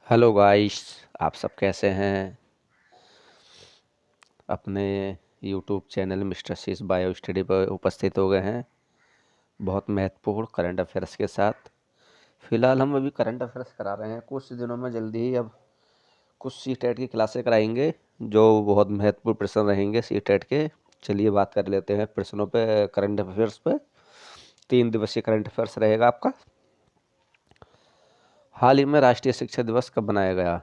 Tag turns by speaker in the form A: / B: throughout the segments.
A: Hello guys. आप सब कैसे हैं? अपने यूट्यूब चैनल मिस्टर शीस बायो स्टडी पर उपस्थित हो गए हैं बहुत महत्वपूर्ण करंट अफेयर्स के साथ। फिलहाल हम अभी करंट अफेयर्स करा रहे हैं। कुछ दिनों में जल्दी ही अब कुछ सी टेट की क्लासें कराएंगे जो बहुत महत्वपूर्ण प्रश्न रहेंगे सी टेट के। चलिए बात कर लेते हैं प्रश्नों पे, करंट अफेयर्स पे। 3 दिवसीय करंट अफेयर्स रहेगा आपका। हाल ही में राष्ट्रीय शिक्षा दिवस कब बनाया गया?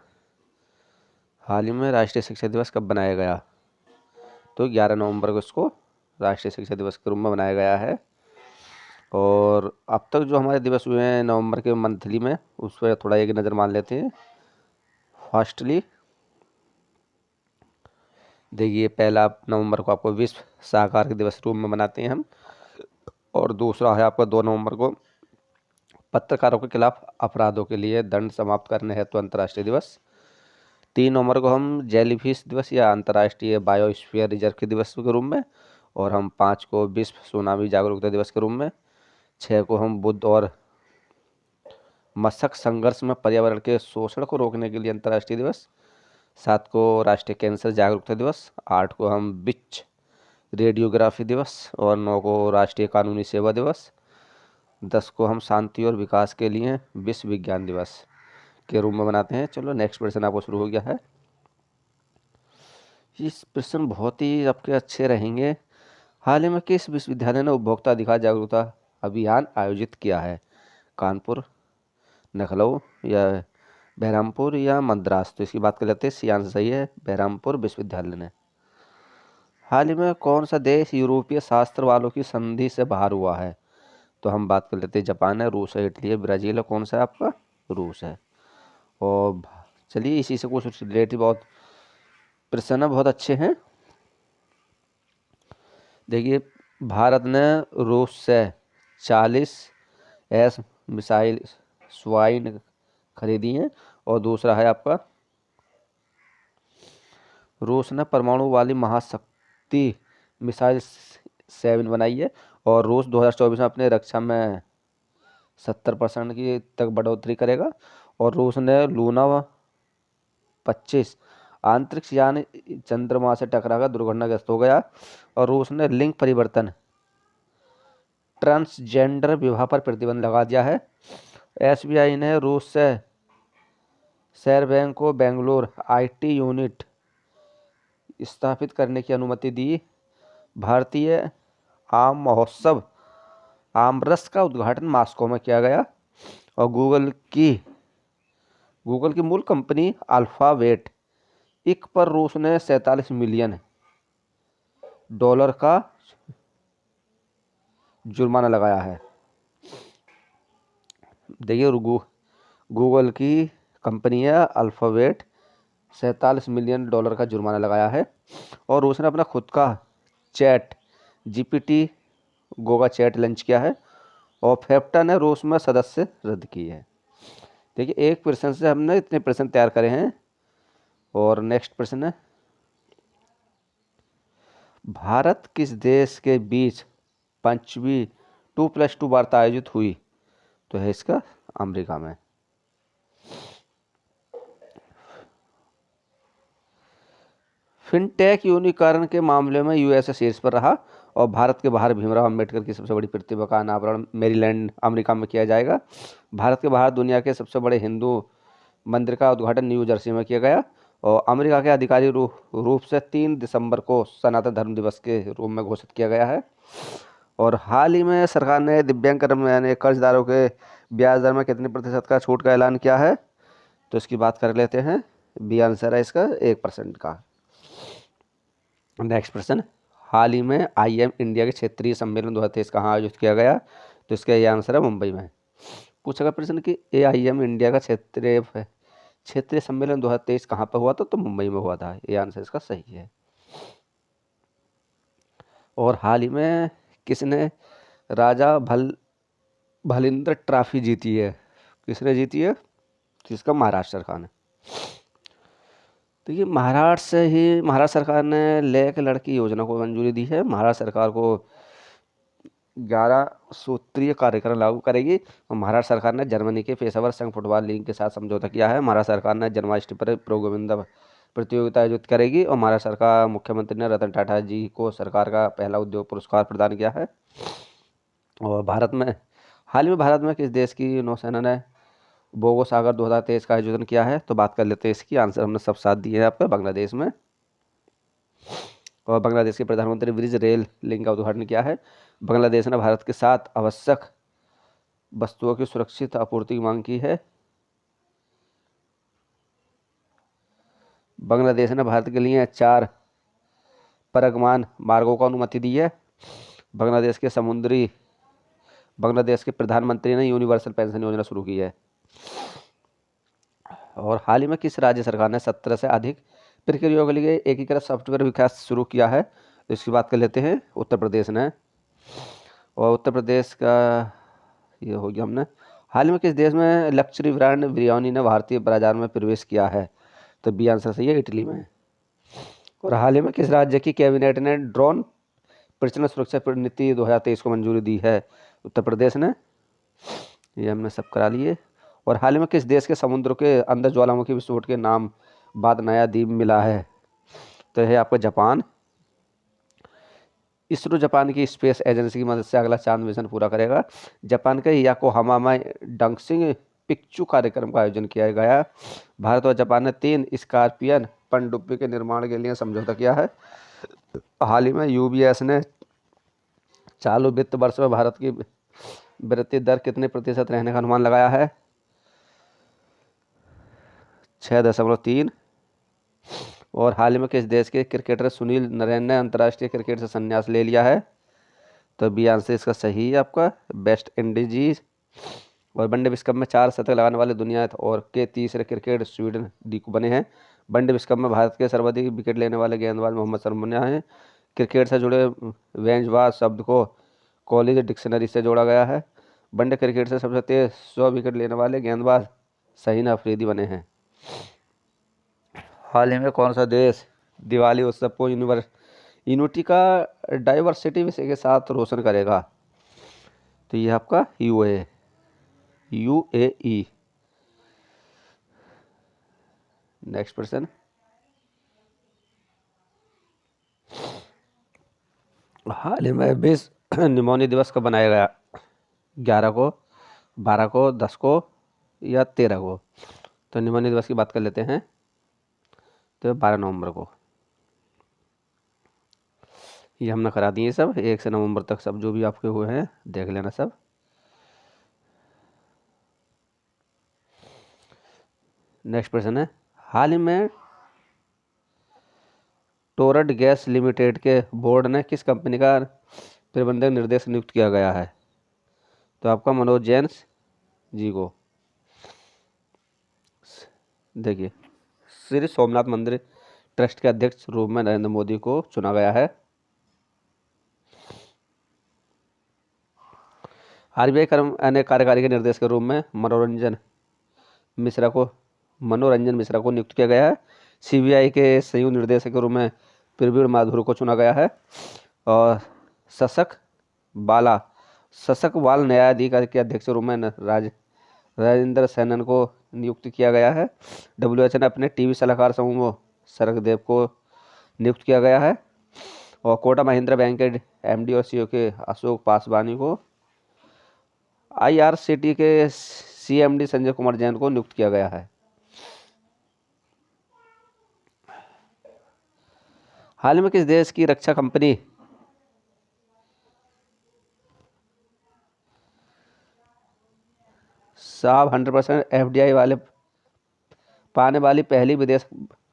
A: हाल ही में राष्ट्रीय शिक्षा दिवस कब बनाया गया? तो 11 नवंबर को इसको राष्ट्रीय शिक्षा दिवस के रूप में बनाया गया है। और अब तक जो हमारे दिवस हुए हैं नवंबर के मंथली में, उस पर थोड़ा एक नज़र मान लेते हैं। फर्स्टली देखिए, 1 नवंबर को आपको विश्व शाकाहार दिवस रूप में मनाते हैं हम। और दूसरा है आपका 2 नवंबर को पत्रकारों के खिलाफ अपराधों के लिए दंड समाप्त करने हेतु अंतर्राष्ट्रीय दिवस। 3 नवंबर को हम जेलीफिश दिवस या अंतर्राष्ट्रीय बायोस्फीयर रिजर्व के दिवस के रूप में। और हम 5 को विश्व सुनामी जागरूकता दिवस के रूप में। 6 को हम बुद्ध और मशक संघर्ष में पर्यावरण के शोषण को रोकने के लिए अंतर्राष्ट्रीय दिवस। 7 को राष्ट्रीय कैंसर जागरूकता दिवस। 8 को हम विश्व रेडियोग्राफी दिवस। और 9 को राष्ट्रीय कानूनी सेवा दिवस। 10 को हम शांति और विकास के लिए विश्व विज्ञान दिवस के रूप में मनाते हैं। चलो नेक्स्ट प्रश्न आपको शुरू हो गया है। इस प्रश्न बहुत ही आपके अच्छे रहेंगे। हाल ही में किस विश्वविद्यालय ने उपभोक्ता अधिकार जागरूकता अभियान आयोजित किया है? कानपुर, लखनऊ या बहरामपुर या मद्रास? तो इसकी बात कर लेते हैं। सी आंसर सही है, बहरामपुर विश्वविद्यालय ने। हाल ही में कौन सा देश यूरोपीय शास्त्र वालों की संधि से बाहर हुआ है? तो हम बात कर लेते हैं। जापान है, रूस है, इटली है, ब्राज़ील है। कौन सा है आपका? रूस है। और चलिए इसी से कुछ रिलेटेड बहुत प्रश्न बहुत अच्छे हैं। देखिए, भारत ने रूस से 40 एस मिसाइल स्वाइन खरीदी हैं। और दूसरा है आपका, रूस ने परमाणु वाली महाशक्ति मिसाइल 7 बनाई है। और रूस 2024 में अपने रक्षा में 70% की तक बढ़ोतरी करेगा। और रूस ने लूना 25 अंतरिक्ष यान चंद्रमा से टकराकर दुर्घटनाग्रस्त हो गया। और रूस ने लिंग परिवर्तन ट्रांसजेंडर विवाह पर प्रतिबंध लगा दिया है। एसबीआई ने रूस से शहर बैंक को बेंगलोर आईटी यूनिट स्थापित करने की अनुमति दी। भारतीय आम महोत्सव आमरस का उद्घाटन मॉस्को में किया गया। और गूगल की मूल कंपनी अल्फाबेट इक पर रूस ने 47 मिलियन डॉलर का जुर्माना लगाया है। देखिए, गूगल की कंपनी है अल्फाबेट, 47 मिलियन डॉलर का जुर्माना लगाया है। और रूस ने अपना खुद का chat GPT Goga chat launch किया है। और फेप्टा ने रूस में सदस्य रद्द की है। देखिए, एक प्रश्न से हमने इतने प्रश्न तैयार करे हैं। और नेक्स्ट प्रश्न है, भारत किस देश के बीच 5वीं 2+2 वार्ता आयोजित हुई? तो है इसका अमेरिका में। फिनटेक यूनिकॉर्न के मामले में यूएसए शीर्ष पर रहा। और भारत के बाहर भीमराव अंबेडकर की सबसे बड़ी प्रतिमा का अनावरण मेरीलैंड अमेरिका में किया जाएगा। भारत के बाहर दुनिया के सबसे बड़े हिंदू मंदिर का उद्घाटन न्यू जर्सी में किया गया। और अमेरिका के आधिकारिक रूप से 3 दिसंबर को सनातन धर्म दिवस के रूप में घोषित किया गया है। और हाल ही में सरकार ने दिव्यांग यानी कर्जदारों के ब्याज दर में कितने प्रतिशत का छूट का ऐलान किया है? तो इसकी बात कर लेते हैं। बी आंसर है इसका 1% का। नेक्स्ट प्रश्न, हाल ही में आईएम इंडिया के क्षेत्रीय सम्मेलन 2023 कहाँ आयोजित किया गया? तो इसका ये आंसर है मुंबई में। पूछा गया प्रश्न कि एआईएम इंडिया का क्षेत्रीय सम्मेलन 2023 कहाँ पर हुआ था? तो मुंबई में हुआ था। ये आंसर इसका सही है। और हाल ही में किसने राजा भलिंद्र ट्रॉफी जीती है? किसने जीती है? तो इसका महाराष्ट्र सरकार ने। देखिए, महाराष्ट्र सरकार ने लेक लड़की योजना को मंजूरी दी है। महाराष्ट्र सरकार को 11 सूत्रीय कार्यक्रम लागू करेगी। और महाराष्ट्र सरकार ने जर्मनी के पेशेवर संघ फुटबॉल लीग के साथ समझौता किया है। महाराष्ट्र सरकार ने जन्माष्टमी पर प्रो गोविंदा प्रतियोगिता आयोजित करेगी। और महाराष्ट्र सरकार मुख्यमंत्री ने रतन टाटा जी को सरकार का पहला उद्योग पुरस्कार प्रदान किया है। और हाल ही में भारत में किस देश की नौसेना ने बोगो सागर 2023 का आयोजन किया है? तो बात कर लेते हैं इसकी। आंसर हमने सब साथ दिए हैं आपका, बांग्लादेश में। और बांग्लादेश के प्रधानमंत्री ब्रिज रेल लिंक का उद्घाटन किया है। बांग्लादेश ने भारत के साथ आवश्यक वस्तुओं की सुरक्षित आपूर्ति की मांग की है। बांग्लादेश ने भारत के लिए 4 परिवहन मार्गों को अनुमति दी है। बांग्लादेश के प्रधानमंत्री ने यूनिवर्सल पेंशन योजना शुरू की है। और हाल ही में किस राज्य सरकार ने 17 से अधिक प्रक्रियाओं के लिए एकीकृत सॉफ्टवेयर विकास शुरू किया है? तो इसकी बात कर लेते हैं। उत्तर प्रदेश ने। और उत्तर प्रदेश का ये हो गया हमने। हाल ही में किस देश में लग्जरी ब्रांड बिरयानी ने भारतीय बाजार में प्रवेश किया है? तो बी आंसर सही है, इटली में। और हाल ही में किस राज्य की कैबिनेट ने ड्रोन प्रचलन सुरक्षा नीति 2023 को मंजूरी दी है? उत्तर प्रदेश ने। ये हमने सब करा लिए। और हाल ही में किस देश के समुद्र के अंदर ज्वालामुखी विस्फोट के नाम बाद नया द्वीप मिला है? तो यह आपका जापान। इसरो जापान की स्पेस एजेंसी की मदद से अगला चांद मिशन पूरा करेगा। जापान के योकोहामा में डंगसिंग पिक्चू कार्यक्रम का आयोजन किया गया। भारत और जापान ने 3 स्कॉर्पियन पनडुब्बी के निर्माण के लिए समझौता किया है। हाल ही में यूबीएस ने चालू वित्त वर्ष में भारत की वृद्धि दर कितने प्रतिशत रहने का अनुमान लगाया है? 6.3। और हाल ही में किस देश के क्रिकेटर सुनील नरेन ने अंतर्राष्ट्रीय क्रिकेट से संन्यास ले लिया है? तो बी आंसर इसका सही है आपका, वेस्ट इंडीज। और वनडे विश्व कप में 4 शतक लगाने वाले दुनिया और के तीसरे क्रिकेट स्वीडन डीकू बने हैं। वनडे विश्व कप में भारत के सर्वाधिक विकेट लेने वाले गेंदबाज मोहम्मद शमी हैं। क्रिकेट से जुड़े गेंदबाज शब्द को कॉलेज डिक्शनरी से जोड़ा गया है। वनडे क्रिकेट से सबसे तेज 100 विकेट लेने वाले गेंदबाज शाहीन अफरीदी बने हैं। हाल ही में कौन सा देश दिवाली उत्सव को यूनिटी का डाइवर्सिटी विषय के साथ रोशन करेगा? तो ये आपका यूएई। नेक्स्ट प्रश्न। हाल ही में विश्व निमोनिया दिवस कब मनाया गया? 11 को, 12 को, 10 को या 13 को? तो निमोनिया दिवस की बात कर लेते हैं। तो 12 नवंबर को। ये हमने करा दिए सब, 1 से नवंबर तक सब जो भी आपके हुए हैं देख लेना सब। नेक्स्ट प्रश्न है, हाल ही में टोरंट गैस लिमिटेड के बोर्ड ने किस कंपनी का प्रबंधक निर्देशक नियुक्त किया गया है? तो आपका मनोज जैन जी को। देखिए, श्री सोमनाथ मंदिर ट्रस्ट के अध्यक्ष रूप में नरेंद्र मोदी को चुना गया है। आरबीआई कार्यकारी के निर्देशक के रूप में मनोरंजन मिश्रा को नियुक्त किया गया है। सीबीआई के संयुक्त निर्देशक के रूप में प्रवीण माथुर को चुना गया है। और शशक बाल न्यायाधिकरण के अध्यक्ष के रूप में राजेंद्र सैनन को नियुक्त किया गया है। डब्ल्यूएच ने अपने टीवी सलाहकार समूह सरकदेव को नियुक्त किया गया है। और कोटक महिंद्रा बैंक के एमडी और सीईओ के अशोक पासवानी को आईआरसीटी के सीएमडी संजय कुमार जैन को नियुक्त किया गया है। हाल ही में किस देश की रक्षा कंपनी साहब 100% एफडीआई वाले पाने वाली पहली विदेश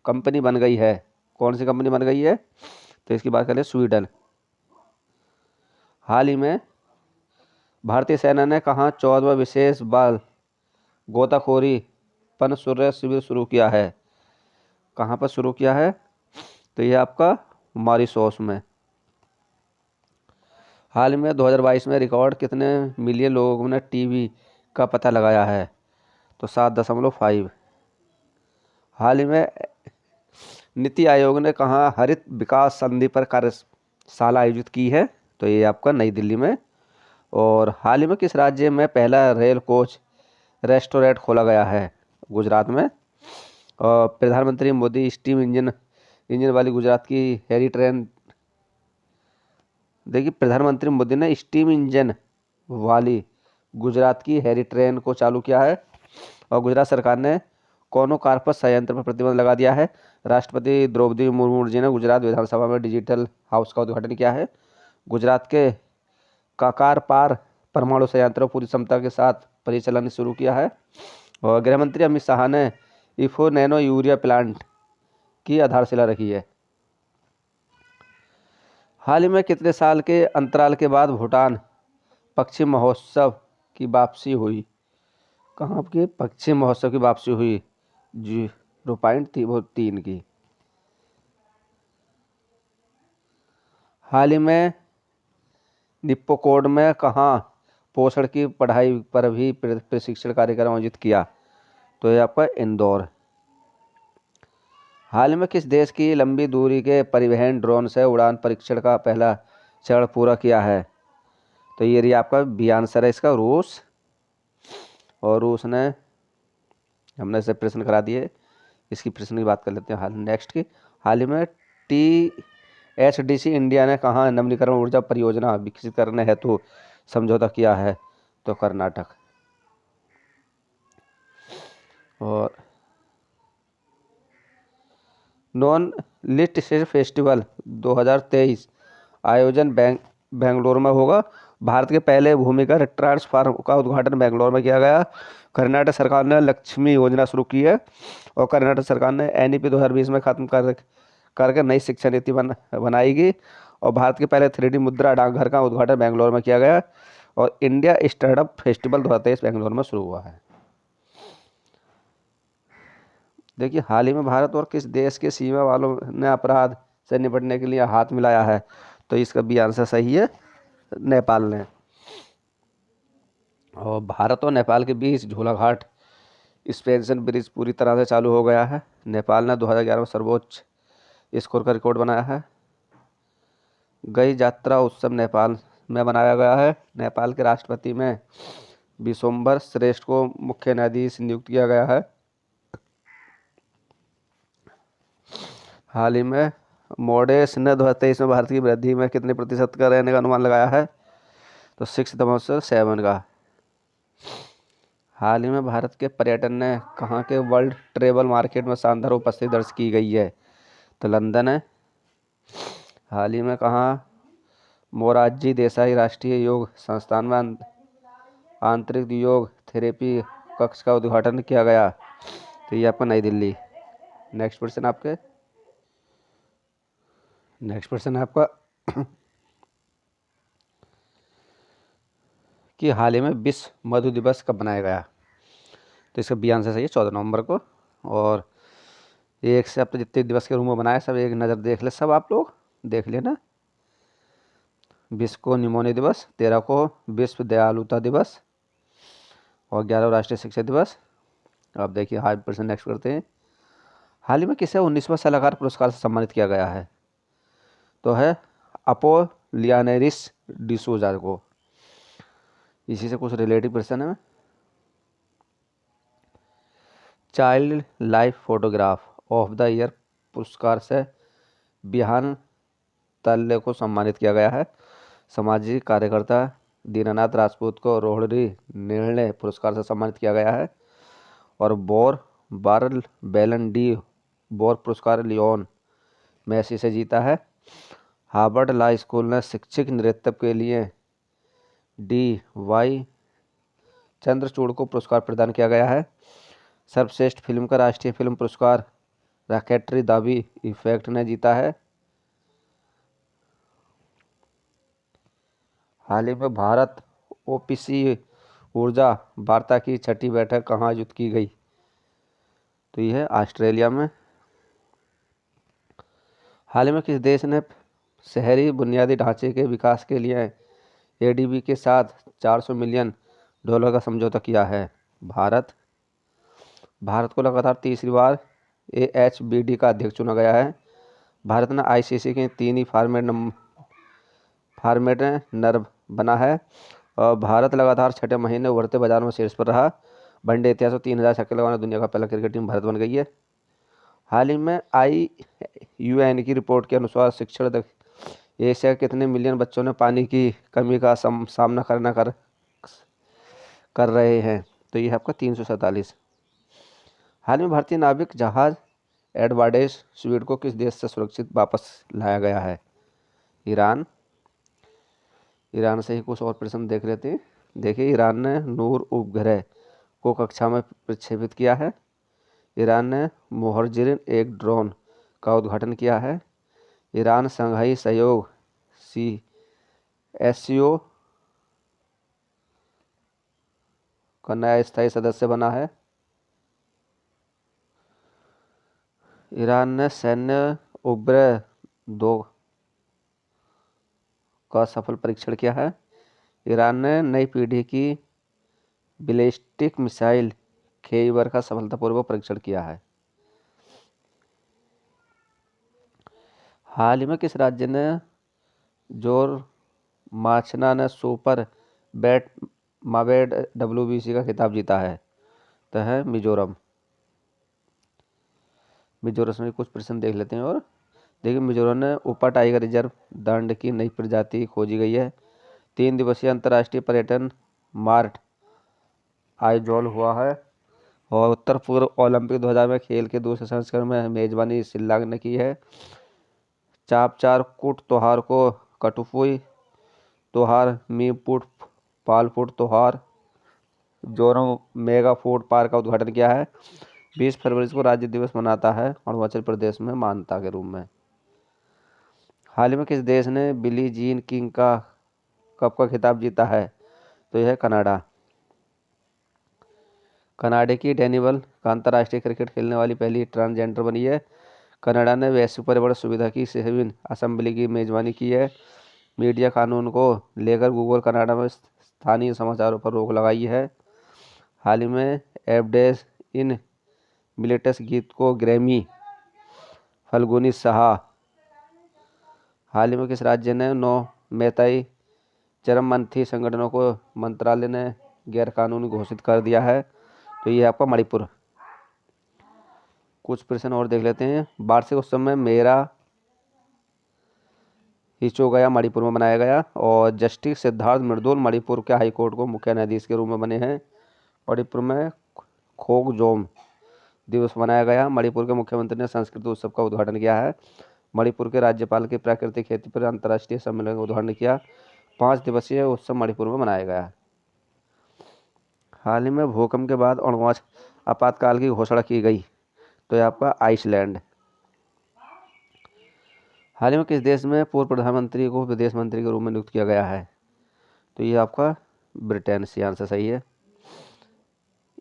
A: कंपनी बन गई है? कौन सी कंपनी बन गई है? तो इसकी बात करें, स्वीडन। हाल ही में भारतीय सेना ने कहाँ 14वां विशेष बाल गोताखोरी पनसुर्रा शिविर शुरू किया है? कहाँ पर शुरू किया है? तो यह आपका मॉरिशस में। हाल ही में 2022 में रिकॉर्ड कितने मिलियन लोगों ने टीबी का पता लगाया है? तो 7.5। हाल ही में नीति आयोग ने कहाँ हरित विकास संधि पर कार्यशाला आयोजित की है? तो ये आपका नई दिल्ली में। और हाल ही में किस राज्य में पहला रेल कोच रेस्टोरेंट खोला गया है? गुजरात में। और प्रधानमंत्री मोदी स्टीम इंजन इंजन वाली गुजरात की हेरी ट्रेन, देखिए प्रधानमंत्री मोदी ने स्टीम इंजन वाली गुजरात की हेरी ट्रेन को चालू किया है। और गुजरात सरकार ने कोनो कार्पस संयंत्र पर प्रतिबंध लगा दिया है। राष्ट्रपति द्रौपदी मुर्मू जी ने गुजरात विधानसभा में डिजिटल हाउस का उद्घाटन किया है। गुजरात के काकारपार परमाणु संयंत्र पूरी क्षमता के साथ परिचालन शुरू किया है। और गृह मंत्री अमित शाह ने इफो नैनो यूरिया प्लांट की आधारशिला रखी है। हाल ही में कितने साल के अंतराल के बाद भूटान पक्षी महोत्सव की वापसी हुई? कहाँ की पक्षी महोत्सव की वापसी हुई? 0.3 की। हाल ही में निप्पोकोड में कहाँ पोषण की पढ़ाई पर भी प्रशिक्षण कार्यक्रम आयोजित किया? तो ये आपका इंदौर। हाल ही में किस देश की लंबी दूरी के परिवहन ड्रोन से उड़ान परीक्षण का पहला चरण पूरा किया है? तो ये रही आपका बी आंसर है इसका, रूस। और रूस ने, हमने इसे प्रश्न करा दिए, इसकी प्रश्न की बात कर लेते हैं हाल नेक्स्ट की। हाल ही में THDC इंडिया ने कहाँ नवीकरण ऊर्जा परियोजना विकसित करने हेतु समझौता किया है? तो कर्नाटक। और नॉन लिस्ट स्टेट फेस्टिवल 2023 आयोजन बेंगलोर में होगा। भारत के पहले भूमिगत ट्रांसफार्म का उद्घाटन बेंगलोर में किया गया। कर्नाटक सरकार ने लक्ष्मी योजना शुरू की है। और कर्नाटक सरकार ने NEP 2020 में खत्म करके नई शिक्षा नीति बनाएगी। और भारत के पहले 3D मुद्रा डाकघर का उद्घाटन बेंगलोर में किया गया। और इंडिया स्टार्टअप फेस्टिवल 2023 बेंगलोर में शुरू हुआ है। देखिए हाल ही में भारत और किस देश के सीमा वालों ने अपराध से निपटने के लिए हाथ मिलाया है? तो इसका भी आंसर सही है, नेपाल ने। और भारत और नेपाल के बीच झोलाघाट एक्सपेंशन ब्रिज पूरी तरह से चालू हो गया है। नेपाल ने 2011 में सर्वोच्च स्कोर का रिकॉर्ड बनाया है। गई यात्रा उत्सव नेपाल में मनाया गया है। नेपाल के राष्ट्रपति में विश्वम्भर श्रेष्ठ को मुख्य न्यायाधीश नियुक्त किया गया है। हाल ही में मोडेस ने 2023 में भारत की वृद्धि में कितने प्रतिशत का रहने का अनुमान लगाया है? तो 6.7 का। हाल ही में भारत के पर्यटन ने कहाँ के वर्ल्ड ट्रेवल मार्केट में शानदार उपस्थिति दर्ज की गई है? तो लंदन है। हाल ही में कहाँ मोरारजी देसाई राष्ट्रीय योग संस्थान में आंतरिक योग थेरेपी कक्ष का उद्घाटन किया गया? तो ये आपका नई दिल्ली। नेक्स्ट क्वेश्चन है आपका कि हाल ही में विश्व मधु दिवस कब मनाया गया? तो इसका बी आंसर सही है, 14 नवंबर को। और एक से अब तो जितने दिवस के रूम में बनाए सब एक नज़र देख ले, सब आप लोग देख लेना। 20 को निमोनिया दिवस, 13 को विश्व दयालुता दिवस और 11 राष्ट्रीय शिक्षा दिवस। अब देखिए 5% नेक्स्ट करते हैं। हाल ही में किसे 19वां सलाहकार पुरस्कार से सम्मानित किया गया है? तो है अपोलियानेरिस डिसूजा को। इसी से कुछ रिलेटिव प्रश्न है। Child life photograph of the year पुरस्कार से बिहान तल्ले को सम्मानित किया गया है। सामाजिक कार्यकर्ता दीनानाथ राजपूत को रोहड़ी निर्णय पुरस्कार से सम्मानित किया गया है। और बारल बैलन डी बोर पुरस्कार लियोन मेसी से जीता है। हार्वर्ड लॉ स्कूल ने शिक्षक नृत्य के लिए DY चंद्रचूड़ को पुरस्कार प्रदान किया गया है। सर्वश्रेष्ठ फिल्म का राष्ट्रीय फिल्म पुरस्कार रॉकेटरी द बी इफेक्ट ने जीता है। हाल ही में भारत OPC ऊर्जा वार्ता की छठी बैठक कहाँ आयोजित की गई? तो यह है ऑस्ट्रेलिया में। हाल ही में किस देश ने शहरी बुनियादी ढांचे के विकास के लिए ADB के साथ $400 मिलियन का समझौता किया है? भारत को लगातार तीसरी बार AHBD का अध्यक्ष चुना गया है। भारत ने ICC के 3 ही फॉर्मेट नर बना है। और भारत लगातार छठे महीने उभरते बाजार में शीर्ष पर रहा। वनडे इतिहास में 3000 छक्के लगाने दुनिया का पहला क्रिकेट टीम भारत बन गई है। हाल ही में IUCN की रिपोर्ट के अनुसार शिक्षण एशिया के कितने मिलियन बच्चों ने पानी की कमी का सामना कर रहे हैं? तो ये है आपका 347। हाल में भारतीय नाविक जहाज एडवार्डेस स्वीड को किस देश से सुरक्षित वापस लाया गया है? ईरान। ईरान से ही कुछ और प्रश्न देख लेते हैं। देखिए, ईरान ने नूर उपग्रह को कक्षा में प्रक्षेपित किया है। ईरान ने मोहरजिन एक ड्रोन का उद्घाटन किया है। ईरान शंघाई सहयोग SCO का नया स्थायी सदस्य बना है। ईरान ने सैन्य उपग्रह 2 का सफल परीक्षण किया है। ईरान ने नई पीढ़ी की बैलिस्टिक मिसाइल खैबर का सफलतापूर्वक परीक्षण किया है। हाल ही में किस राज्य ने जोर माचना ने सुपर मावेड WBC का खिताब जीता है? तो है मिजोरम। मिजोरम में कुछ प्रश्न देख लेते हैं। और देखिए, मिजोरम ने ऊपर टाइगर रिजर्व दंड की नई प्रजाति खोजी गई है। 3 दिवसीय अंतर्राष्ट्रीय पर्यटन मार्ट आयोजन हुआ है। और उत्तर पूर्व ओलंपिक 2000 में खेल के दूसरे संस्करण में मेजबानी शिल्लांग ने की है। चापचार कूट त्योहार को कटुपुई त्योहार, मीपुट पालपुट त्योहार, जोरम मेगा फूड पार्क का उद्घाटन किया है। 20 फरवरी को राज्य दिवस मनाता है अरुणाचल प्रदेश में मान्यता के रूप में। हाल ही में किस देश ने बिली जीन किंग का कप का खिताब जीता है? तो यह है कनाडा। कनाडा की डेनिवल का अंतर्राष्ट्रीय क्रिकेट खेलने वाली पहली ट्रांसजेंडर बनी है। कनाडा ने वैश्विक पर्यावरण सुविधा की 7वीं असेंबली की मेजबानी की है। मीडिया कानून को लेकर गूगल कनाडा में स्थानीय समाचारों पर रोक लगाई है। हाल ही में एबडेस इन मिलेटस गीत को ग्रैमी फल्गुनी सहा। हाल ही में किस राज्य ने 9 मैतेई चरमपंथी संगठनों को मंत्रालय ने गैरकानूनी घोषित कर दिया है? तो ये आपका मणिपुर। कुछ प्रश्न और देख लेते हैं। वार्षिक उत्सव में मेरा हिचो गया मणिपुर में मनाया गया। और जस्टिस सिद्धार्थ मृदुल मणिपुर के हाईकोर्ट को मुख्य न्यायाधीश के रूप में बने हैं। मणिपुर में खोगजोम दिवस मनाया गया। मणिपुर के मुख्यमंत्री ने संस्कृत उत्सव का उद्घाटन किया है। मणिपुर के राज्यपाल की प्राकृतिक खेती पर अंतर्राष्ट्रीय सम्मेलन का उद्घाटन किया। 5 दिवसीय उत्सव मणिपुर में मनाया गया। हाल ही में भूकंप के बाद अणुवाच आपातकाल की घोषणा की गई। तो यह आपका आइसलैंड। हाल ही में किस देश में पूर्व प्रधानमंत्री को विदेश मंत्री के रूप में नियुक्त किया गया है? तो ये आपका ब्रिटेन। सी आंसर सही है।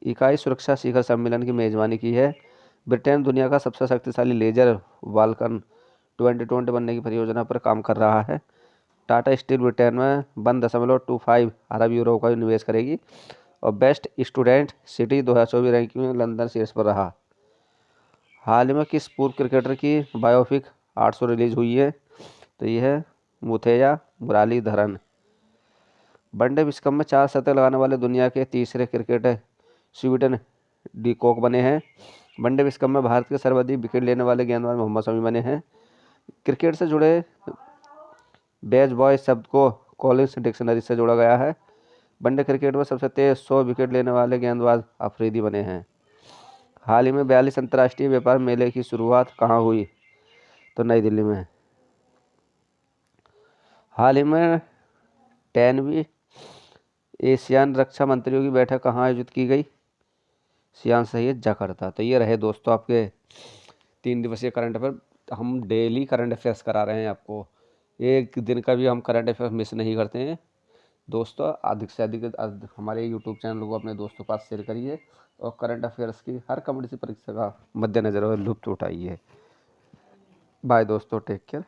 A: इकाई सुरक्षा शिखर सम्मेलन की मेजबानी की है। ब्रिटेन दुनिया का सबसे शक्तिशाली लेजर वाल्कन 2020 बनने की परियोजना पर काम कर रहा है। टाटा स्टील ब्रिटेन में 1.25 अरब यूरो का निवेश करेगी। और बेस्ट स्टूडेंट सिटी 2024 रैंकिंग में लंदन शीर्ष पर रहा। हाल ही में किस पूर्व क्रिकेटर की बायोपिक 800 रिलीज हुई है? तो यह है मुथैया मुरलीधरन। वनडे विश्व कप में 4 शतक लगाने वाले दुनिया के तीसरे क्रिकेटर स्वीडन डीकॉक बने हैं। वनडे विश्व कप में भारत के सर्वाधिक विकेट लेने वाले गेंदबाज मोहम्मद शमी बने हैं। क्रिकेट से जुड़े बेज बॉय शब्द को कॉलिंस डिक्शनरी से जोड़ा गया है। वनडे क्रिकेट में सबसे तेज 100 विकेट लेने वाले गेंदबाज अफरीदी बने हैं। हाल ही में 42 अंतर्राष्ट्रीय व्यापार मेले की शुरुआत कहाँ हुई? तो नई दिल्ली में। हाल ही में 10वीं एशियान रक्षा मंत्रियों की बैठक कहाँ आयोजित की गई? सियान सही है, जकार्ता। तो ये रहे दोस्तों आपके 3 दिवसीय करंट अफेयर। हम डेली करंट अफेयर्स करा रहे हैं आपको। एक दिन का भी हम करंट अफेयर मिस नहीं करते हैं दोस्तों। अधिक से अधिक हमारे यूट्यूब चैनल को अपने दोस्तों के पास शेयर करिए। और करंट अफेयर्स की हर कॉम्पिटिटिव परीक्षा का मद्देनजर लुत्फ उठाइए। बाय दोस्तों, टेक केयर।